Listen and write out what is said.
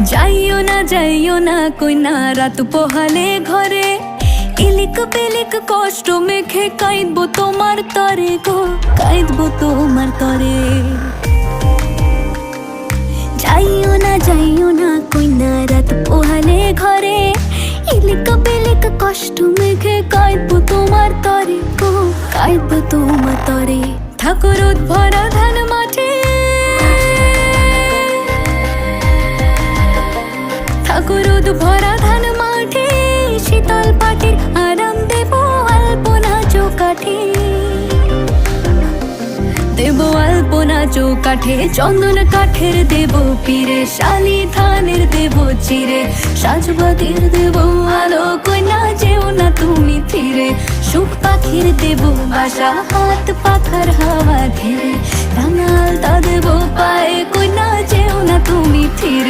যাইও না কইনা রাত পোহালে ঘরে, ইলিক পিলিক কষ্ট মেখে কাঁদবো তোমার তরে গো, কাঁদবো তোমার তরে। যাইও না কইনা রাত পোহালে ঘরে, ইলিক পিলিক কষ্ট মেখে কাঁদবো তোমার তরে গো, কাঁদবো তোমার তরে। ঠাকুর ভরা ধান মাঠে, ঠাকুর ভরা ধান মাঠে, শীতল পাটির আরাম দেব আলপনা চৌকাঠে, দেব আলপনা চৌকাঠে। চন্দন কাঠের দেব পীরে, শালি ধানের দেব চিরে, সাজবাতির দেব আলো, কইনা যেও না তুমি ফিরে। সুখ পাখির দেব বাসা, হাত পাখার হাওয়া ঘেরে, রাঙাল তা দেব পায়ে, কইনা যেও না তুমি ফিরে।